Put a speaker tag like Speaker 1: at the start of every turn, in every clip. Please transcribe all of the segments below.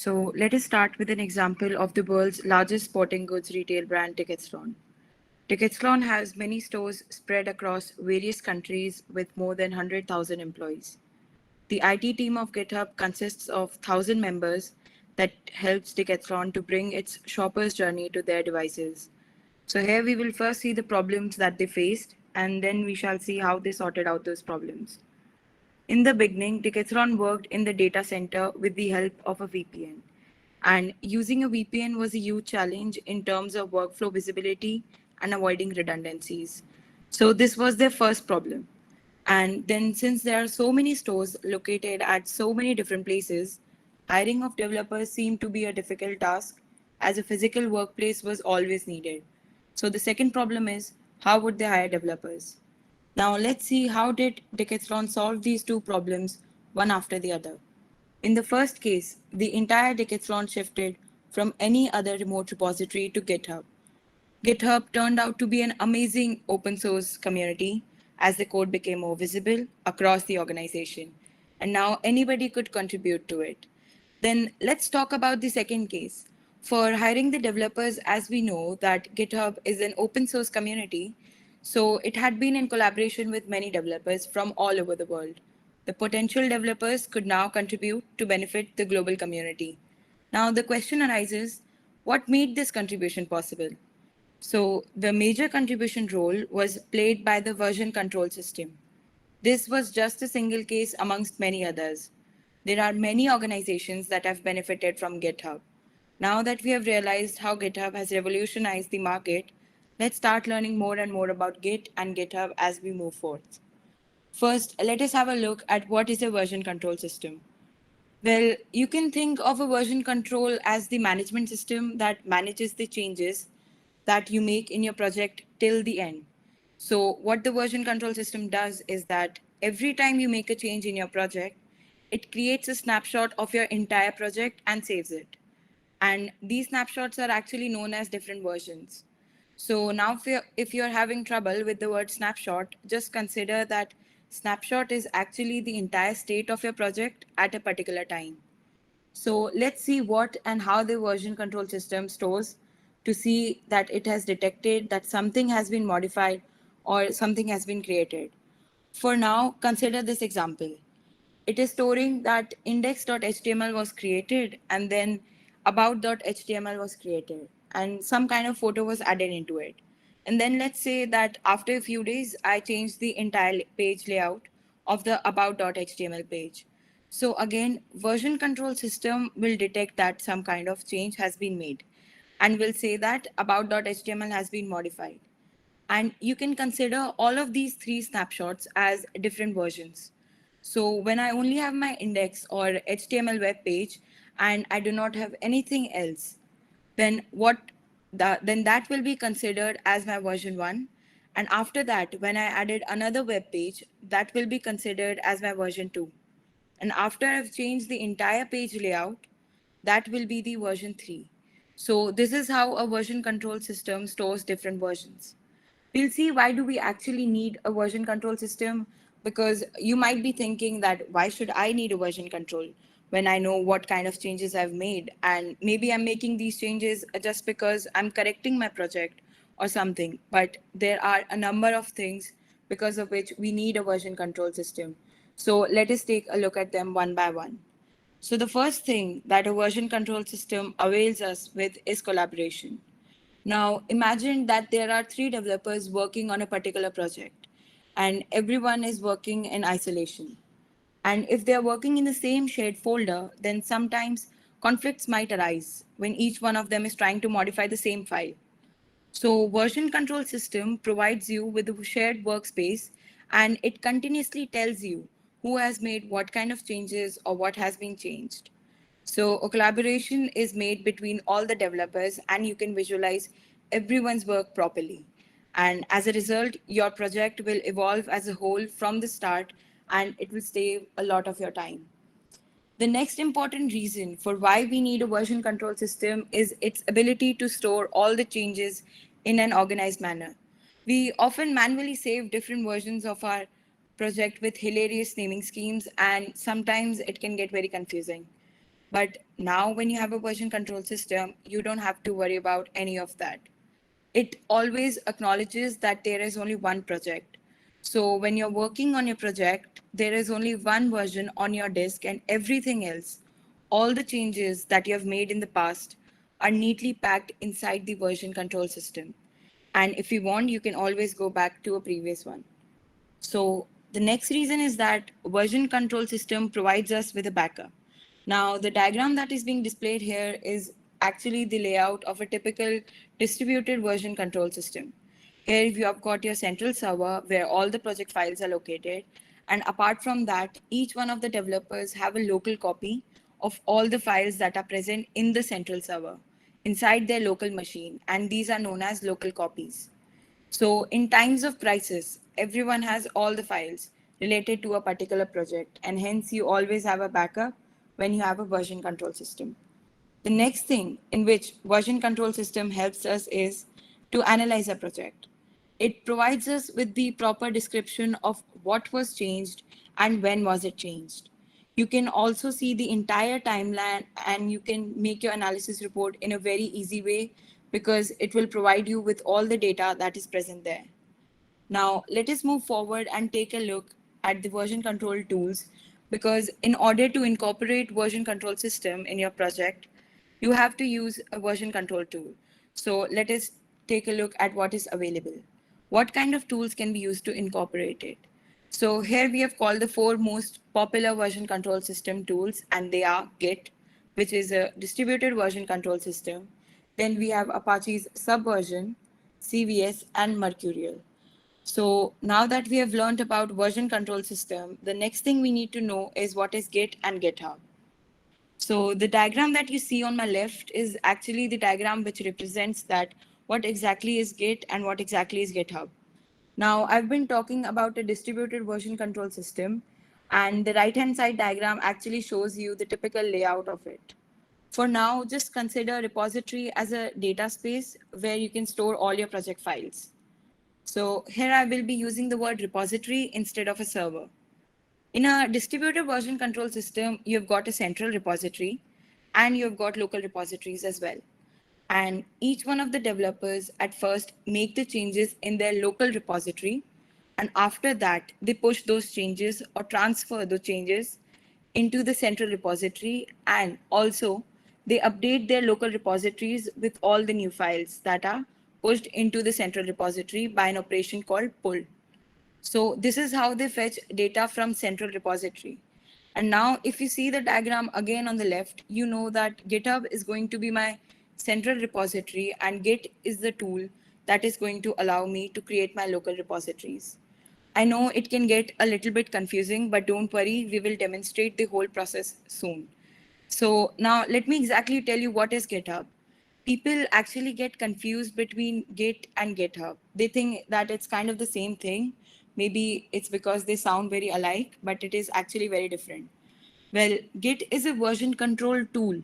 Speaker 1: So let us start with an example of the world's largest sporting goods retail brand, Decathlon. Decathlon has many stores spread across various countries with more than 100,000 employees. The IT team of GitHub consists of 1,000 members that helps Decathlon to bring its shoppers' journey to their devices. So here we will first see the problems that they faced, and then we shall see how they sorted out those problems. In the beginning, Decathlon worked in the data center with the help of a VPN. And using a VPN was a huge challenge in terms of workflow visibility and avoiding redundancies. So this was their first problem. And then since there are so many stores located at so many different places, hiring of developers seemed to be a difficult task as a physical workplace was always needed. So the second problem is how would they hire developers? Now let's see how did Decathlon solve these two problems one after the other. In the first case, the entire Decathlon shifted from any other remote repository to GitHub. GitHub turned out to be an amazing open source community as the code became more visible across the organization. And now anybody could contribute to it. Then let's talk about the second case. For hiring the developers, as we know that GitHub is an open source community, so it had been in collaboration with many developers from all over the world. The potential developers could now contribute to benefit the global community. Now the question arises, what made this contribution possible? So the major contribution role was played by the version control system. This was just a single case amongst many others. There are many organizations that have benefited from GitHub. Now that we have realized how GitHub has revolutionized the market, let's start learning more and more about Git and GitHub as we move forth. First, let us have a look at what is a version control system. Well, you can think of a version control as the management system that manages the changes that you make in your project till the end. So, what the version control system does is that every time you make a change in your project, it creates a snapshot of your entire project and saves it. And these snapshots are actually known as different versions. So now if you're having trouble with the word snapshot, just consider that snapshot is actually the entire state of your project at a particular time. So let's see what and how the version control system stores to see that it has detected that something has been modified or something has been created. For now, consider this example. It is storing that index.html was created and then about.html was created and some kind of photo was added into it. And then let's say that after a few days, I changed the entire page layout of the about.html page. So again, version control system will detect that some kind of change has been made and will say that about.html has been modified. And you can consider all of these three snapshots as different versions. So when I only have my index or HTML web page and I do not have anything else, then then that will be considered as my version 1. And after that, when I added another web page, that will be considered as my version 2. And after I've changed the entire page layout, that will be the version 3. So this is how a version control system stores different versions. We'll see why do we actually need a version control system, because you might be thinking that why should I need a version control when I know what kind of changes I've made, and maybe I'm making these changes just because I'm correcting my project or something. But there are a number of things because of which we need a version control system. So let us take a look at them one by one. So the first thing that a version control system avails us with is collaboration. Now, imagine that there are three developers working on a particular project, and everyone is working in isolation. And if they're working in the same shared folder, then sometimes conflicts might arise when each one of them is trying to modify the same file. So version control system provides you with a shared workspace, and it continuously tells you who has made what kind of changes or what has been changed. So a collaboration is made between all the developers and you can visualize everyone's work properly. And as a result, your project will evolve as a whole from the start and it will save a lot of your time. The next important reason for why we need a version control system is its ability to store all the changes in an organized manner. We often manually save different versions of our project with hilarious naming schemes, and sometimes it can get very confusing. But now when you have a version control system, you don't have to worry about any of that. It always acknowledges that there is only one project. So when you're working on your project, there is only one version on your disk, and everything else, all the changes that you have made in the past, are neatly packed inside the version control system. And if you want, you can always go back to a previous one. So the next reason is that version control system provides us with a backup. Now, the diagram that is being displayed here is actually the layout of a typical distributed version control system. Here you have got your central server where all the project files are located. And apart from that, each one of the developers have a local copy of all the files that are present in the central server inside their local machine. And these are known as local copies. So in times of crisis, everyone has all the files related to a particular project, and hence you always have a backup when you have a version control system. The next thing in which version control system helps us is to analyze a project. It provides us with the proper description of what was changed and when was it changed. You can also see the entire timeline and you can make your analysis report in a very easy way because it will provide you with all the data that is present there. Now, let us move forward and take a look at the version control tools because in order to incorporate version control system in your project, you have to use a version control tool. So let us take a look at what is available. What kind of tools can be used to incorporate it? So here we have called the four most popular version control system tools, and they are Git, which is a distributed version control system. Then we have Apache's Subversion, CVS, and Mercurial. So now that we have learned about version control system, the next thing we need to know is what is Git and GitHub. So the diagram that you see on my left is actually the diagram which represents that what exactly is Git and what exactly is GitHub. Now I've been talking about a distributed version control system, and the right hand side diagram actually shows you the typical layout of it. For now, just consider repository as a data space where you can store all your project files. So here I will be using the word repository instead of a server. In a distributed version control system, you've got a central repository and you've got local repositories as well. And each one of the developers at first make the changes in their local repository. And after that, they push those changes or transfer those changes into the central repository. And also, they update their local repositories with all the new files that are pushed into the central repository by an operation called pull. So this is how they fetch data from central repository. And now if you see the diagram again on the left, you know that GitHub is going to be my central repository and Git is the tool that is going to allow me to create my local repositories. I know it can get a little bit confusing, but don't worry, we will demonstrate the whole process soon. So now let me exactly tell you what is GitHub. People actually get confused between Git and GitHub. They think that it's kind of the same thing. Maybe it's because they sound very alike, but it is actually very different. Well, Git is a version control tool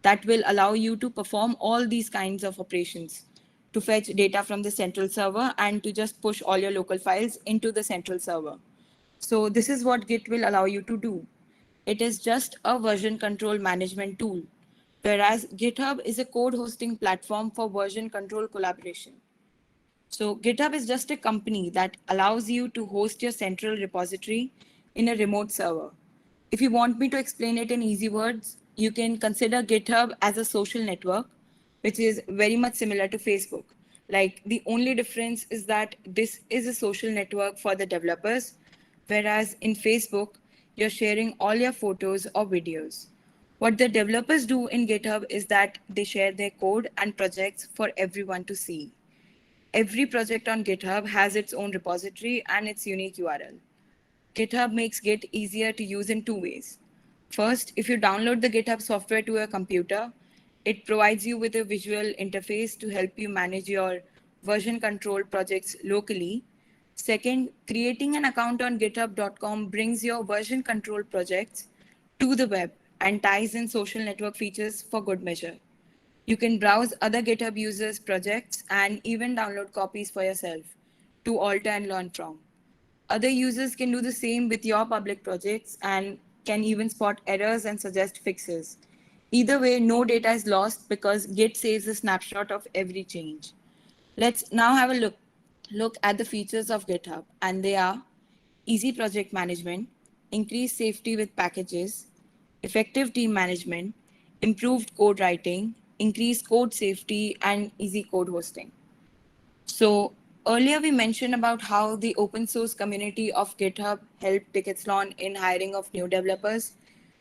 Speaker 1: that will allow you to perform all these kinds of operations to fetch data from the central server and to just push all your local files into the central server. So this is what Git will allow you to do. It is just a version control management tool, whereas GitHub is a code hosting platform for version control collaboration. So GitHub is just a company that allows you to host your central repository in a remote server. If you want me to explain it in easy words, you can consider GitHub as a social network, which is very much similar to Facebook. Like the only difference is that this is a social network for the developers, whereas in Facebook, you're sharing all your photos or videos. What the developers do in GitHub is that they share their code and projects for everyone to see. Every project on GitHub has its own repository and its unique URL. GitHub makes Git easier to use in two ways. First, if you download the GitHub software to your computer, it provides you with a visual interface to help you manage your version control projects locally. Second, creating an account on github.com brings your version control projects to the web and ties in social network features for good measure. You can browse other GitHub users' projects and even download copies for yourself to alter and learn from. Other users can do the same with your public projects and can even spot errors and suggest fixes. Either way, no data is lost because Git saves a snapshot of every change. Let's now have a look at the features of GitHub, and they are easy project management, increased safety with packages, effective team management, improved code writing, increased code safety, and easy code hosting. So earlier we mentioned about how the open source community of GitHub helped Decathlon in hiring of new developers.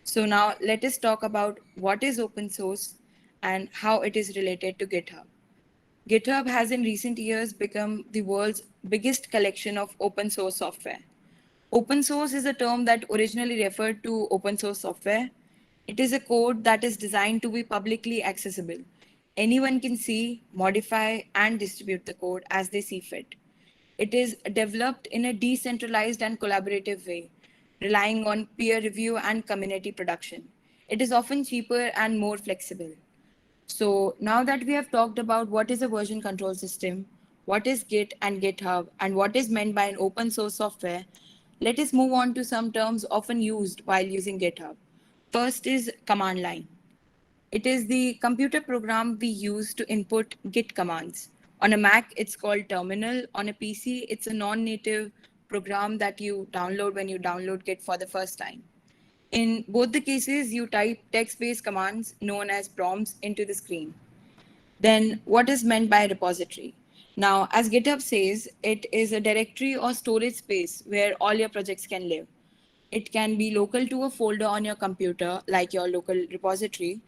Speaker 1: So now let us talk about what is open source and how it is related to GitHub. GitHub has in recent years become the world's biggest collection of open source software. Open source is a term that originally referred to open source software. It is a code that is designed to be publicly accessible. Anyone can see, modify, and distribute the code as they see fit. It is developed in a decentralized and collaborative way, relying on peer review and community production. It is often cheaper and more flexible. So now that we have talked about what is a version control system, what is Git and GitHub, and what is meant by an open source software, let us move on to some terms often used while using GitHub. First is command line. It is the computer program we use to input Git commands. On a Mac, it's called Terminal. On a PC, it's a non-native program that you download when you download Git for the first time. In both the cases, you type text-based commands known as prompts into the screen. Then what is meant by a repository? Now, as GitHub says, it is a directory or storage space where all your projects can live. It can be local to a folder on your computer, like your local repository,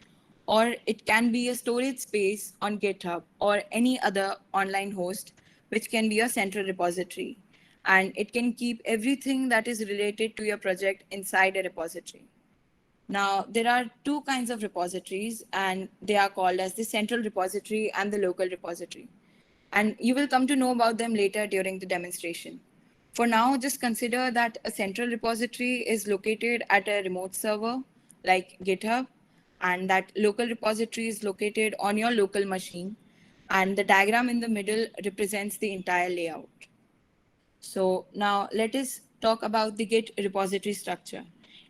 Speaker 1: or it can be a storage space on GitHub or any other online host, which can be a central repository. And it can keep everything that is related to your project inside a repository. Now, there are two kinds of repositories, and they are called as the central repository and the local repository. And you will come to know about them later during the demonstration. For now, just consider that a central repository is located at a remote server like GitHub, and that local repository is located on your local machine. And the diagram in the middle represents the entire layout. So now let us talk about the Git repository structure.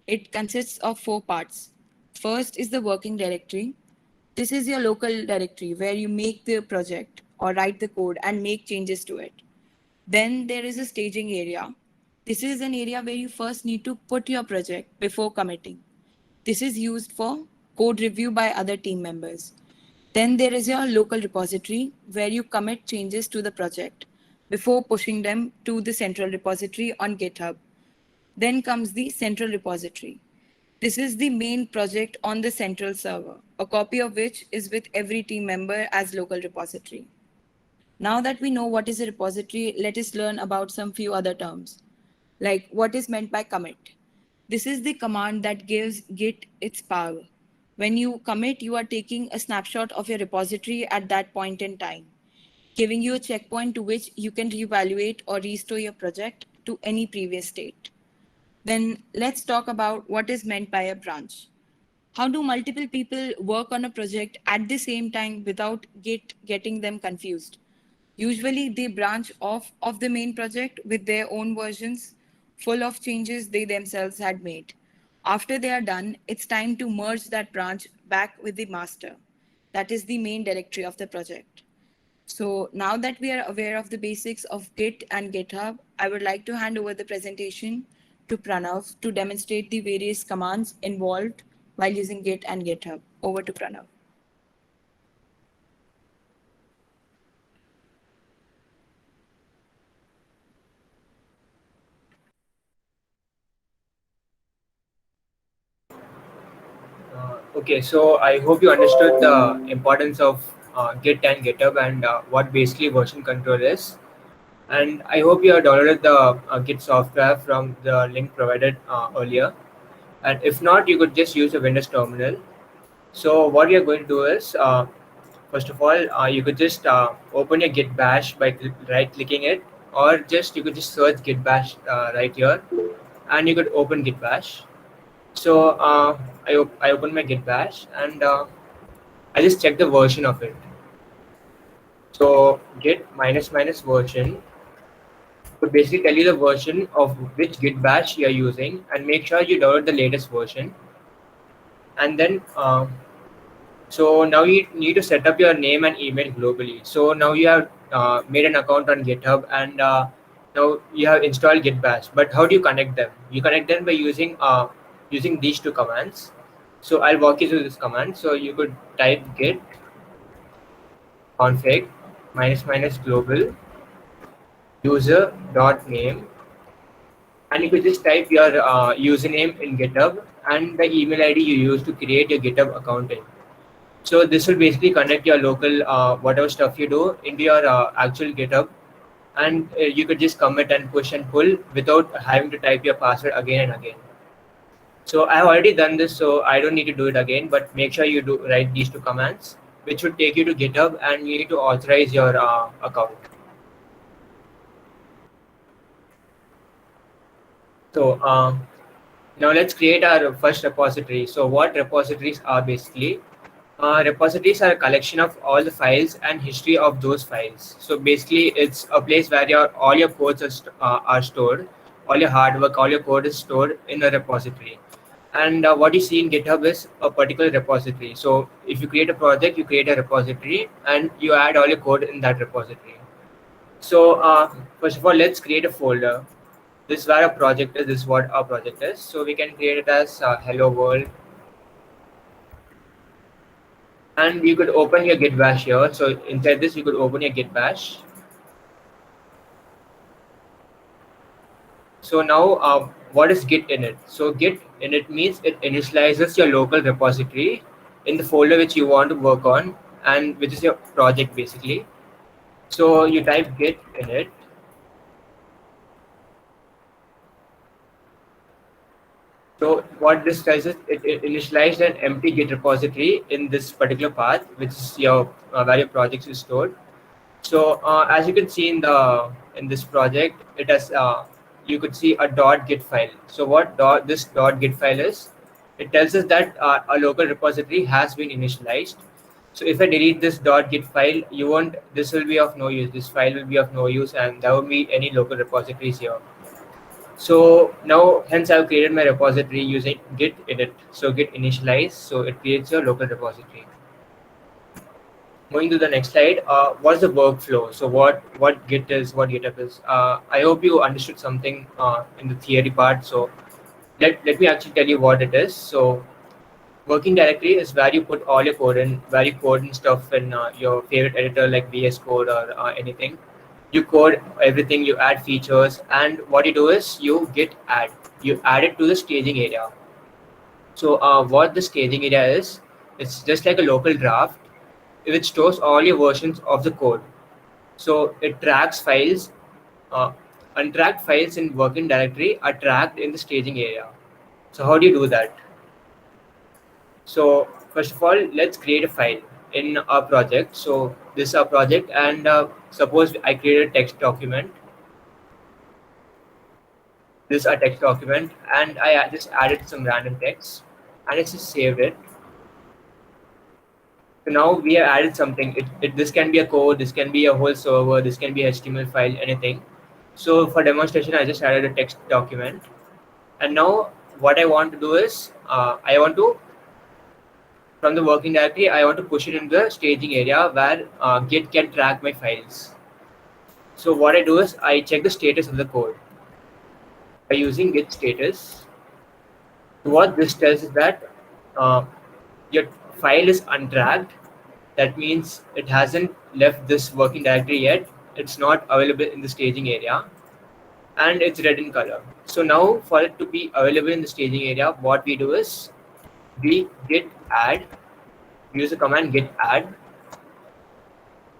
Speaker 1: It consists of four parts. First is the working directory. This is your local directory where you make the project or write the code and make changes to it. Then there is a staging area. This is an area where you first need to put your project before committing. This is used for code review by other team members. Then there is your local repository where you commit changes to the project before pushing them to the central repository on GitHub. Then comes the central repository. This is the main project on the central server, a copy of which is with every team member as local repository. Now that we know what is a repository, let us learn about some few other terms, like what is meant by commit. This is the command that gives Git its power. When you commit, you are taking a snapshot of your repository at that point in time, giving you a checkpoint to which you can reevaluate or restore your project to any previous state. Then let's talk about what is meant by a branch. How do multiple people work on a project at the same time without Git getting them confused? Usually they branch off of the main project with their own versions full of changes they themselves had made. After they are done, it's time to merge that branch back with the master. That is the main directory of the project. So now that we are aware of the basics of Git and GitHub, I would like to hand over the presentation to Pranav to demonstrate the various commands involved while using Git and GitHub. Over to Pranav.
Speaker 2: Okay, so I hope you understood the importance of Git and GitHub and what basically version control is. And I hope you have downloaded the Git software from the link provided earlier. And if not, you could just use a Windows terminal. So what you're going to do is, first of all, you could just open your Git bash by right-clicking it, or just you could just search Git bash right here, and you could open Git bash. So I open my Git bash and I just check the version of it. So git minus minus version would basically tell you the version of which Git bash you are using, and make sure you download the latest version. And then So now you need to set up your name and email globally. So now you have made an account on GitHub, and now you have installed Git Bash. But how do you connect them? You connect them by using these two commands. So I'll walk you through this command. So you could type git config -- global user dot name, and you could just type your username in GitHub and the email ID you use to create your GitHub account in. So this will basically connect your local whatever stuff you do into your actual GitHub, and you could just commit and push and pull without having to type your password again and again. So I have already done this, so I don't need to do it again. But make sure you do write these two commands, which would take you to GitHub, and you need to authorize your account. So now let's create our first repository. So what repositories are basically? Repositories are a collection of all the files and history of those files. So basically, it's a place where all your codes are stored, all your hard work, all your code is stored in a repository. And what you see in GitHub is a particular repository. So if you create a project, you create a repository, and you add all your code in that repository. So first of all, let's create a folder. This is where our project is. This is what our project is. So we can create it as hello world. And you could open your Git Bash here. So inside this, you could open your Git Bash. So now, what is Git init? So Git init means it initializes your local repository in the folder which you want to work on, and which is your project basically. So you type Git init. So what this does is it initialized an empty Git repository in this particular path, which is your where your project is stored. So as you can see in this project, it has you could see a .git file. So what this .git file is? It tells us that a local repository has been initialized. So if I delete this .git file, this will be of no use. This file will be of no use, and there won't be any local repositories here. So now, hence I've created my repository using git init. So git initialize, so it creates your local repository. Moving to the next slide, what's the workflow? So what Git is, what GitHub is. I hope you understood something in the theory part. So let me actually tell you what it is. So working directory is where you put all your code in, where you code and stuff in your favorite editor like VS Code or anything. You code everything, you add features, and what you do is you git add. You add it to the staging area. So what the staging area is, it's just like a local draft which stores all your versions of the code. So it tracks files, untracked files in working directory are tracked in the staging area. So how do you do that? So first of all, let's create a file in our project. So this is our project, and suppose I create a text document. This is a text document, and I just added some random text, and it's just saved it. So now we have added something. This can be a code, this can be a whole server, this can be a HTML file, anything. So for demonstration, I just added a text document, and now what I want to do is I want to, from the working directory, I want to push it into the staging area where Git can track my files. So what I do is I check the status of the code by using git status. What this tells is that your file is untracked. That means it hasn't left this working directory yet. It's not available in the staging area, and it's red in color. So now for it to be available in the staging area, what we do is we git add, we use the command git add,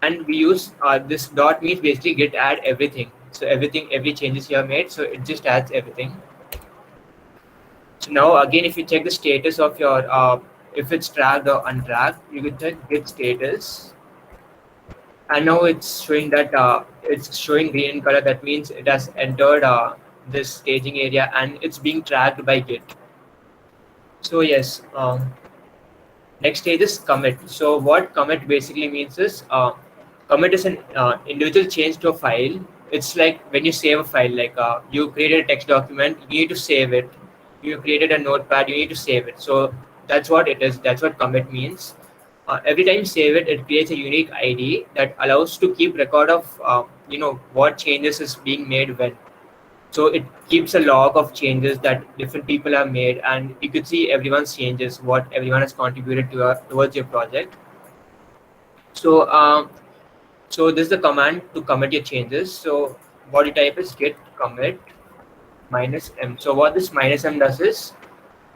Speaker 2: and we use this dot means basically git add everything. So every changes you have made, so it just adds everything. So now again, if you check the status of your if it's tracked or untracked, you can check git status, and now it's showing that it's showing green in color. That means it has entered this staging area, and it's being tracked by Git. So yes, next stage is commit. So what commit basically means is commit is an individual change to a file. It's like when you save a file, like you created a text document, you need to save it. You created a notepad, you need to save it. So that's what it is. That's what commit means. every time you save it, it creates a unique ID that allows to keep record of what changes is being made when. So it keeps a log of changes that different people have made, and you could see everyone's changes, what everyone has contributed towards your project. So so this is the command to commit your changes. So what you type is git commit -m. So what this -m does is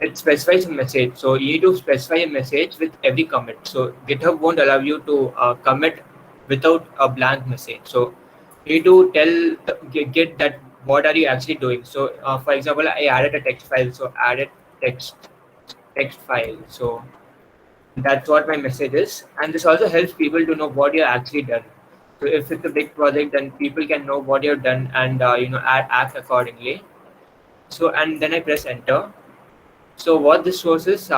Speaker 2: it specifies a message. So you need to specify a message with every commit. So GitHub won't allow you to commit without a blank message. So you need to tell Git that what are you actually doing. So for example, I added a text file. So added text file. So that's what my message is. And this also helps people to know what you're actually done. So if it's a big project, then people can know what you've done and act accordingly. So and then I press enter. So what this shows is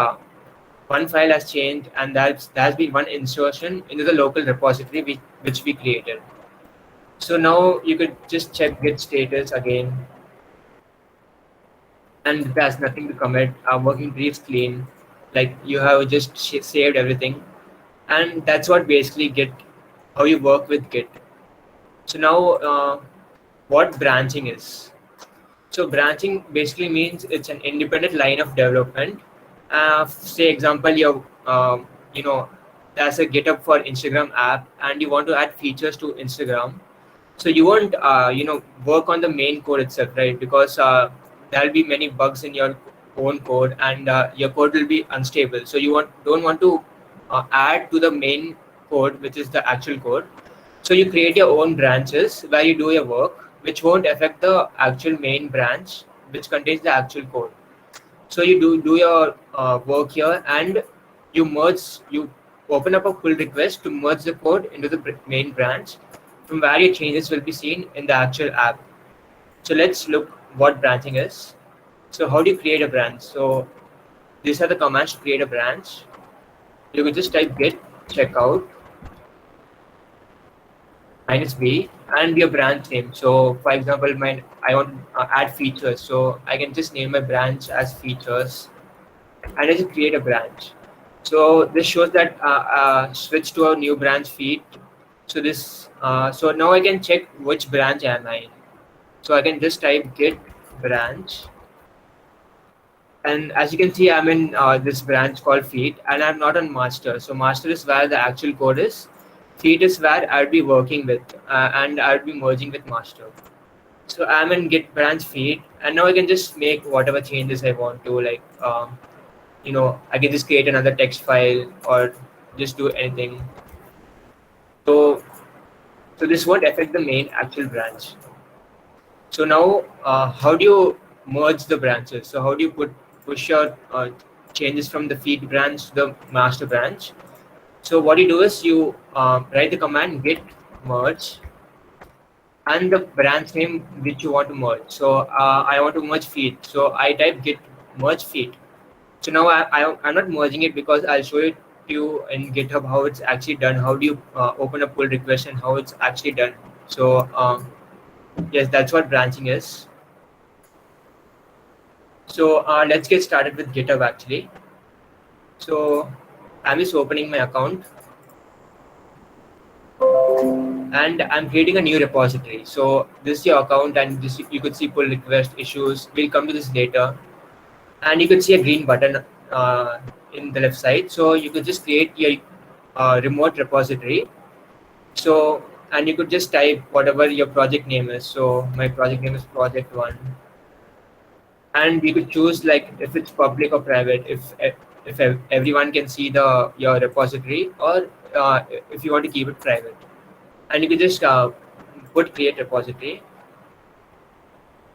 Speaker 2: one file has changed, and there's been one insertion into the local repository which we created. So now you could just check git status again, and there's nothing to commit. Working tree is clean, like you have just saved everything, and that's what basically Git, how you work with Git. So now, what branching is? So branching basically means it's an independent line of development. Say example, there's a GitHub for Instagram app, and you want to add features to Instagram. So you won't work on the main code itself, right? Because there'll be many bugs in your own code, and your code will be unstable. So you don't want to add to the main code, which is the actual code. So you create your own branches where you do your work, which won't affect the actual main branch, which contains the actual code. So you do your work here, and you open up a pull request to merge the code into the main branch, from where your changes will be seen in the actual app. So let's look what branching is. So how do you create a branch? So these are the commands to create a branch. You could just type git checkout -b and your branch name. So for example, I want to add features, so I can just name my branch as features, and I just create a branch. So this shows that switch to a new branch feed. So so now I can check which branch am I in. So I can just type git branch, and as you can see, I'm in this branch called feed, and I'm not on master. So master is where the actual code is. Feed is where I'll be working with, and I'll be merging with master. So I'm in git branch feed, and now I can just make whatever changes I want to, like I can just create another text file or just do anything. So this won't affect the main actual branch. So now, how do you merge the branches? So how do you push your changes from the feed branch to the master branch? So what you do is you write the command git merge and the branch name which you want to merge. So I want to merge feed. So I type git merge feed. So now I'm not merging it, because I'll show it to you in GitHub how it's actually done. How do you open a pull request and how it's actually done. So yes, that's what branching is. So let's get started with GitHub actually. So I'm just opening my account, and I'm creating a new repository. So this is your account, and this you could see pull request issues. We'll come to this later, and you could see a green button in the left side. So you could just create your remote repository. So and you could just type whatever your project name is. So my project name is project 1, and you could choose like if it's public or private, if everyone can see your repository, or if you want to keep it private. And you can just put create repository,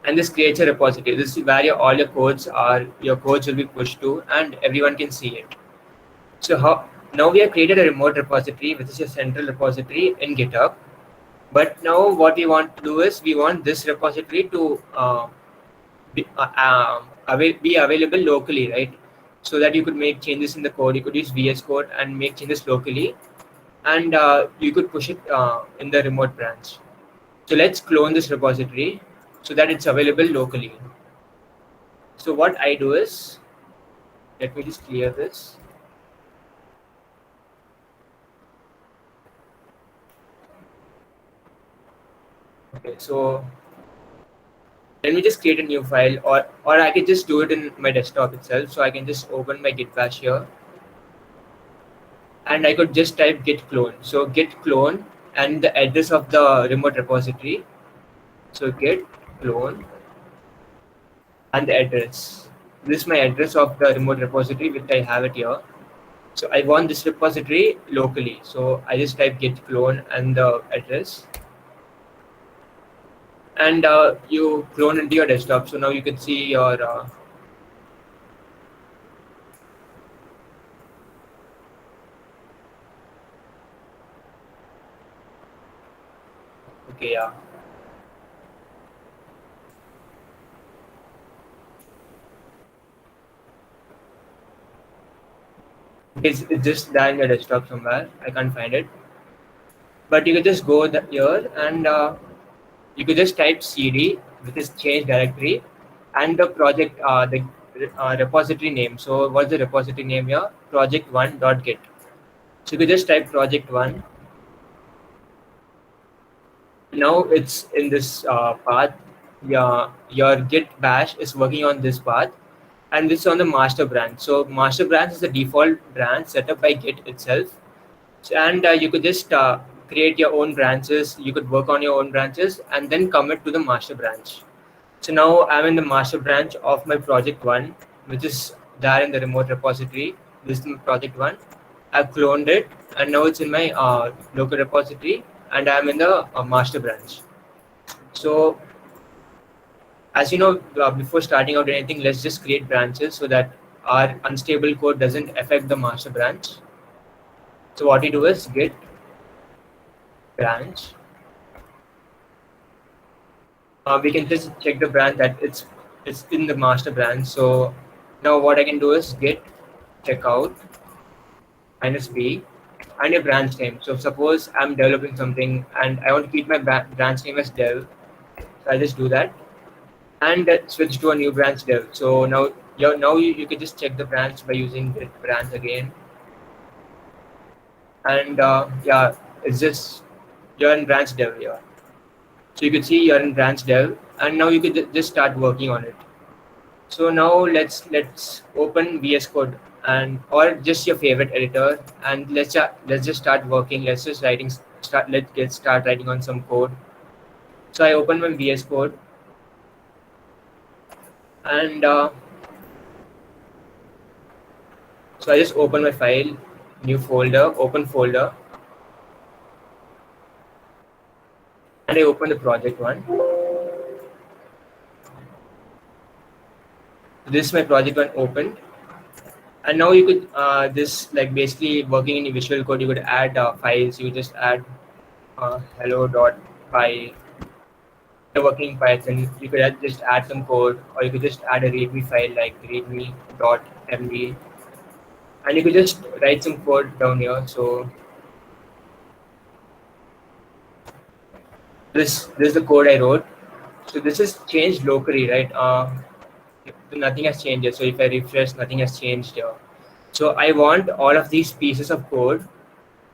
Speaker 2: and this creates a repository. This is where all your codes will be pushed to, and everyone can see it. So now we have created a remote repository, which is a central repository in GitHub. But now what we want to do is we want this repository to be available locally, right? So that you could make changes in the code. You could use VS Code and make changes locally, and you could push it in the remote branch. So let's clone this repository so that it's available locally. So what I do is, let me just clear this. Okay, so let me just create a new file, or I can just do it in my desktop itself. So I can just open my git bash here, and I could just type git clone. So git clone and the address of the remote repository. So git clone and the address. This is my address of the remote repository, which I have it here. So I want this repository locally. So I just type git clone and the address, and you clone into your desktop. So now you can see your okay, yeah. It's just there in your desktop somewhere. I can't find it, but you can just go here, and you could just type cd, which is change directory, and the project, the repository name. So what's the repository name here? project1.git. So you could just type project1. Now it's in this path. Yeah, your git bash is working on this path, and this is on the master branch. So master branch is the default branch set up by git itself. And you could just create your own branches. You could work on your own branches and then commit to the master branch. So now I'm in the master branch of my project one, which is there in the remote repository. This is my project one. I've cloned it, and now it's in my local repository, and I'm in the master branch. So as you know, before starting out anything, let's just create branches so that our unstable code doesn't affect the master branch. So what we do is git branch. We can just check the branch that it's in the master branch. So now what I can do is git checkout -b and a branch name. So suppose I'm developing something and I want to keep my branch name as dev. So I just do that and switch to a new branch dev. So now you can just check the branch by using git branch again. And yeah, it's just you're in branch dev here. So you can see you're in branch dev, and now you can just start working on it. So now let's open VS Code, and or just your favorite editor, and let's just start working. Let's get start writing on some code. So I open my VS Code, and so I just open my file, new folder, open folder, and I open the project one. This is my project one opened, and now you could this like basically working in Visual Code. You could add files. You just add hello.py. You're working in Python, you could just add some code, or you could just add a README file like readme.md, and you could just write some code down here. So this is the code I wrote. So this is changed locally, right? Nothing has changed here. So if I refresh, nothing has changed here. So I want all of these pieces of code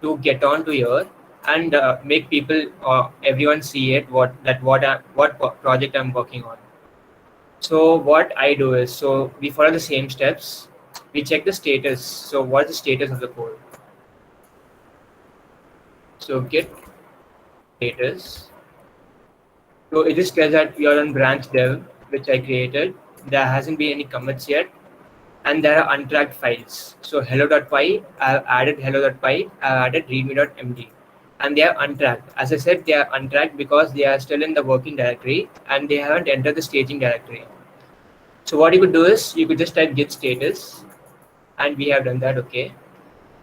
Speaker 2: to get onto here and make people, everyone see it. What project I'm working on. So what I do is, so we follow the same steps. We check the status. So what's the status of the code? So git status. So it just tells that you're on branch dev, which I created. There hasn't been any commits yet, and there are untracked files. So hello.py, I've added hello.py, I've added readme.md, and they are untracked. As I said, they are untracked because they are still in the working directory and they haven't entered the staging directory. So what you could do is you could just type git status, and we have done that. Okay,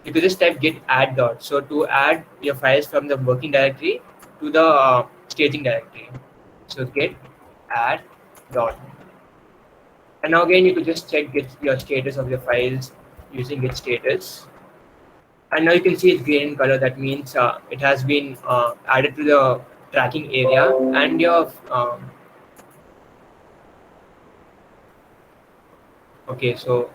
Speaker 2: you could just type git add dot. So to add your files from the working directory to the staging directory. So git add dot, and now again you could just check your status of your files using git status, and now you can see it's green in color. That means it has been added to the tracking area, and your okay. So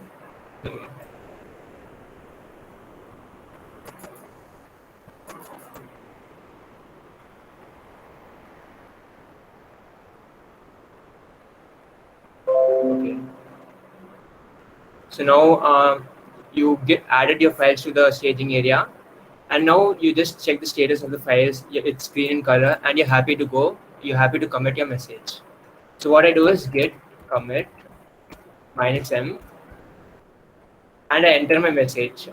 Speaker 2: So now you get added your files to the staging area, and now you just check the status of the files. It's green in color, and you're happy to go. You're happy to commit your message. So what I do is git commit -m, and I enter my message.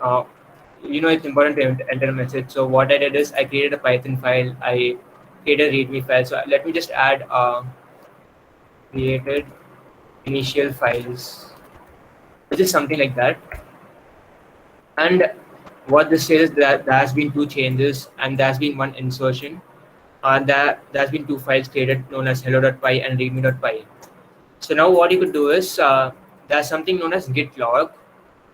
Speaker 2: It's important to enter a message. So what I did is I created a Python file. I created a README file. So let me just add created initial files, which is something like that. And what this says is that there has been two changes and there has been one insertion. There has been two files created known as hello.py and readme.py. So now what you could do is there's something known as git log.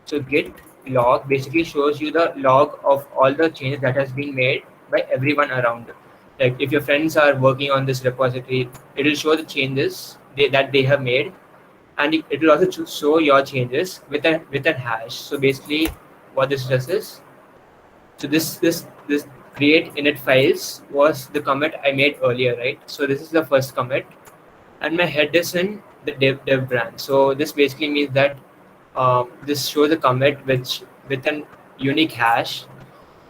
Speaker 2: So git log basically shows you the log of all the changes that has been made by everyone around. Like if your friends are working on this repository, it will show the changes that they have made, and it will also show your changes with a hash. So basically, what this does is, so this create init files was the commit I made earlier, right? So this is the first commit, and my head is in the dev branch. So this basically means that this shows a commit with an unique hash.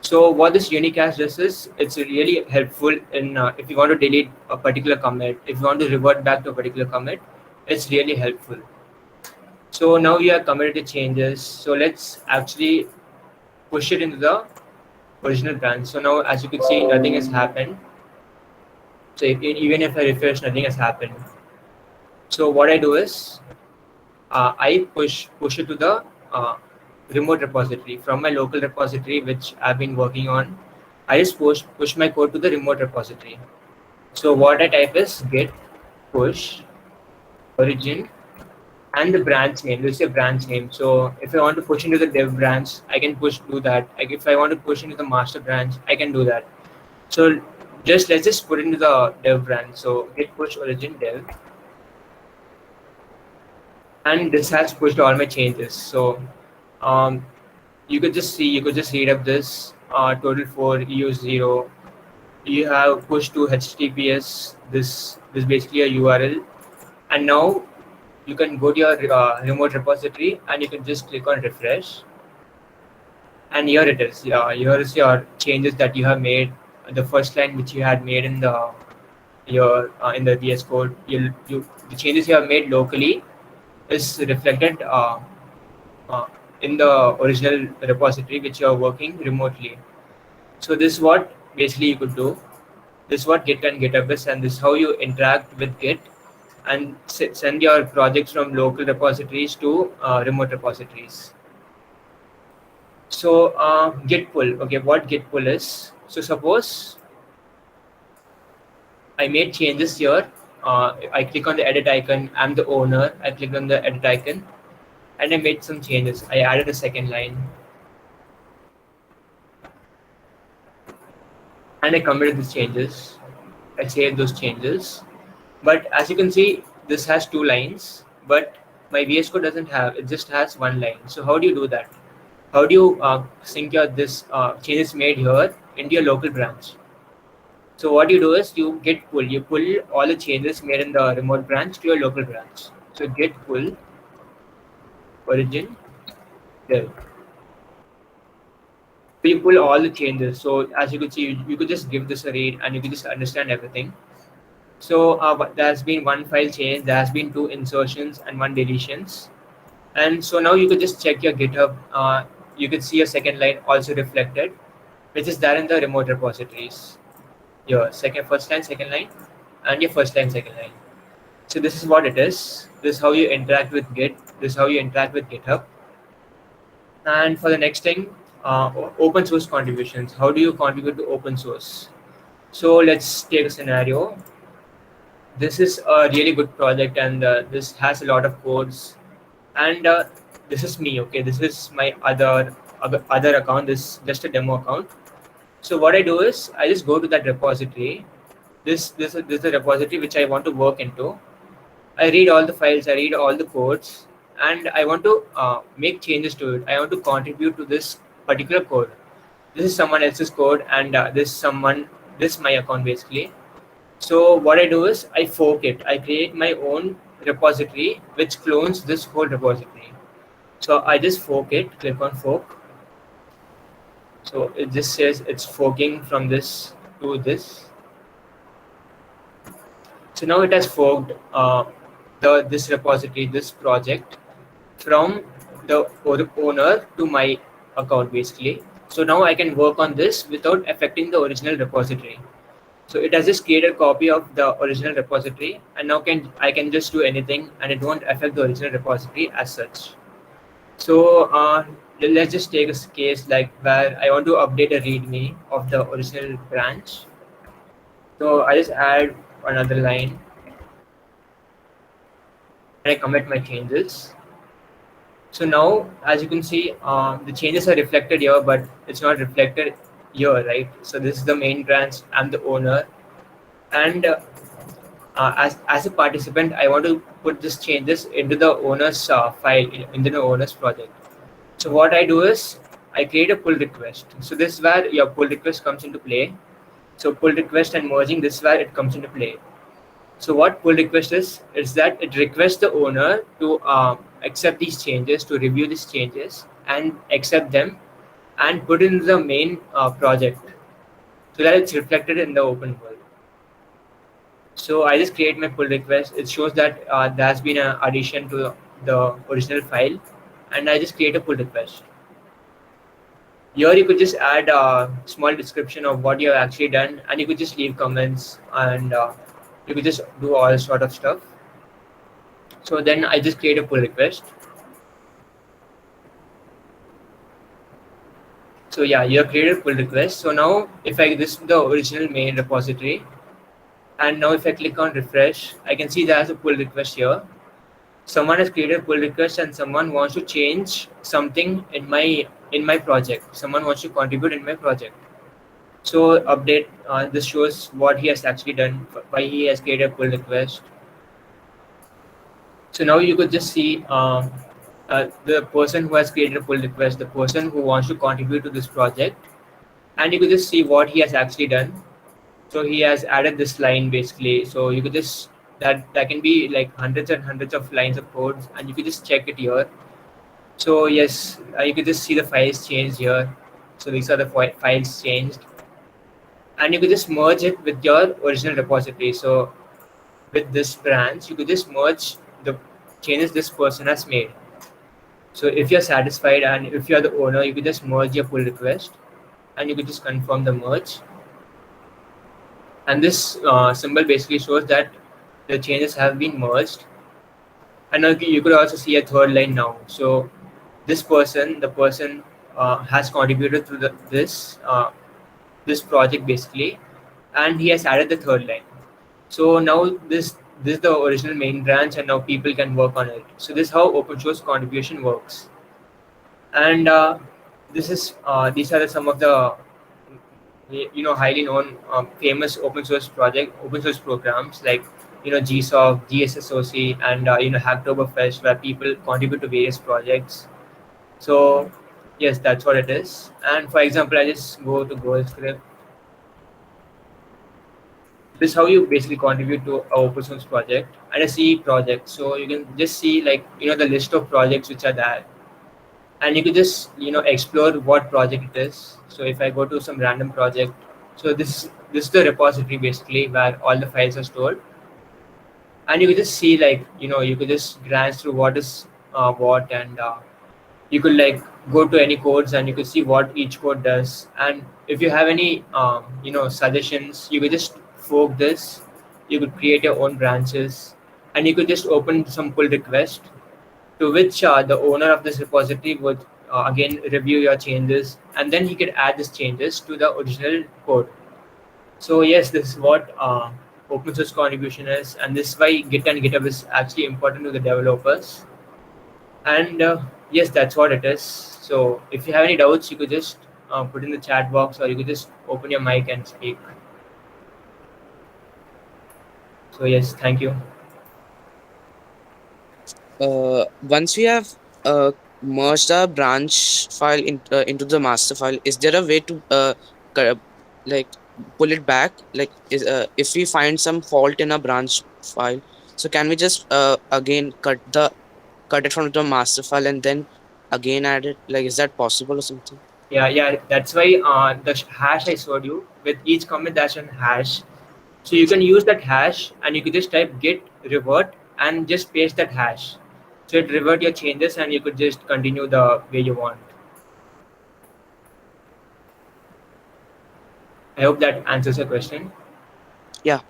Speaker 2: So what this unique hash does is it's really helpful in if you want to delete a particular commit, if you want to revert back to a particular commit, it's really helpful. So now you have committed the changes. So let's actually push it into the original branch. So now, as you can see, nothing has happened. So even if I refresh, nothing has happened. So what I do is I push it to the remote repository from my local repository, which I've been working on. I just push my code to the remote repository. So what I type is git push origin and the branch name. This is a branch name. So if I want to push into the dev branch, I can do that. Like if I want to push into the master branch, I can do that. So let's just put it into the dev branch. So git push origin dev, and this has pushed all my changes. So you could just read up this total 4 EU 0. You have pushed to HTTPS. This basically a URL, and now you can go to your remote repository and you can just click on refresh, and here it is. Here is your changes that you have made. The first line which you had made in the in the VS Code, the changes you have made locally is reflected in the original repository which you are working remotely. So this is what basically you could do. This is what Git and GitHub is, and this is how you interact with Git and send your projects from local repositories to remote repositories. So git pull. Okay, what git pull is? So suppose I made changes here. I click on the edit icon. I'm the owner. I click on the edit icon, and I made some changes. I added a second line, and I committed these changes. I saved those changes. But as you can see, this has 2 lines, but my VS Code doesn't have, it just has 1 line. So how do you do that? How do you sync your changes made here into your local branch? So what you do is you git pull. You pull all the changes made in the remote branch to your local branch. So git pull origin dev. So you pull all the changes. So as you could see, you could just give this a read and you could just understand everything. So there has been 1 file change, there has been 2 insertions and 1 deletions. And so now you could just check your GitHub. You could see a second line also reflected, which is there in the remote repositories. Your first line, second line, and your first line, second line. So this is what it is. This is how you interact with Git. This is how you interact with GitHub. And for the next thing, open source contributions. How do you contribute to open source? So let's take a scenario. This is a really good project, and this has a lot of codes, and this is me. Okay, this is my other account. This is just a demo account. So what I do is I just go to that repository. This is a repository which I want to work into. I read all the files, I read all the codes, and I want to make changes to it. I want to contribute to this particular code. This is someone else's code, and this is my account basically. So what I do is I fork it. I create my own repository which clones this whole repository. So I just fork it, click on fork. So it just says it's forking from this to this. So now it has forked the this repository, this project from the owner to my account basically. So now I can work on this without affecting the original repository. So it has just created a copy of the original repository, and now I can just do anything, and it won't affect the original repository as such. So let's just take a case like where I want to update a README of the original branch. So I just add another line and I commit my changes. So now, as you can see, the changes are reflected here, but it's not reflected here, right? So this is the main branch. I'm the owner, and as a participant, I want to put these changes into the owner's file, into the owner's project. So what I do is I create a pull request. So this is where your pull request comes into play. So pull request and merging, this is where it comes into play. So what pull request is that it requests the owner to accept these changes, to review these changes and accept them and put in the main project so that it's reflected in the open world. So I just create my pull request. It shows that there's been an addition to the original file, and I just create a pull request. Here you could just add a small description of what you have actually done, and you could just leave comments, and you could just do all sort of stuff. So then I just create a pull request. So yeah, you have created a pull request. So now if I this is the original main repository, and now if I click on refresh, I can see there's a pull request here. Someone has created a pull request and someone wants to change something in my project. Someone wants to contribute in my project. So update, this shows what he has actually done, why he has created a pull request. So now you could just see the person who has created a pull request, the person who wants to contribute to this project, and you could just see what he has actually done. So he has added this line basically. So you could just that can be like hundreds and hundreds of lines of codes, and you could just check it here. So yes, you could just see the files changed here. So these are the files changed, and you could just merge it with your original repository. So with this branch, you could just merge the changes this person has made. So if you're satisfied and if you're the owner, you could just merge your pull request, and you could just confirm the merge. And this symbol basically shows that the changes have been merged. And now you could also see a third line now. So this person, the person has contributed to this project basically, and he has added the third line. So now this is the original main branch, and now people can work on it. So this is how open source contribution works. And this is these are some of the highly known famous open source programs like GSOC, GSSOC, and Hacktoberfest, where people contribute to various projects. So yes, that's what it is. And for example, I just go to GoalScript. This is how you basically contribute to a open source project and a CE project. So you can just see like the list of projects which are there, and you can just explore what project it is. So if I go to some random project, so this is the repository basically where all the files are stored, and you can just see like you could just glance through what is what, and you could like go to any codes and you could see what each code does. And if you have any suggestions, you could just fork this. You could create your own branches, and you could just open some pull request to which the owner of this repository would again review your changes, and then he could add these changes to the original code. So yes, this is what open source contribution is, and this is why Git and GitHub is actually important to the developers. And yes, that's what it is. So if you have any doubts, you could just put in the chat box, or you could just open your mic and speak. So yes, thank you.
Speaker 3: Once we have merged our branch file into the master file, is there a way to like pull it back? Like, if we find some fault in a branch file, so can we just again cut it from the master file and then again add it? Like, is that possible or something?
Speaker 2: Yeah. That's why the hash I showed you, with each comment there's an hash. So you can use that hash and you could just type git revert and just paste that hash. So it revert your changes and you could just continue the way you want. I hope that answers your question.
Speaker 3: Yeah.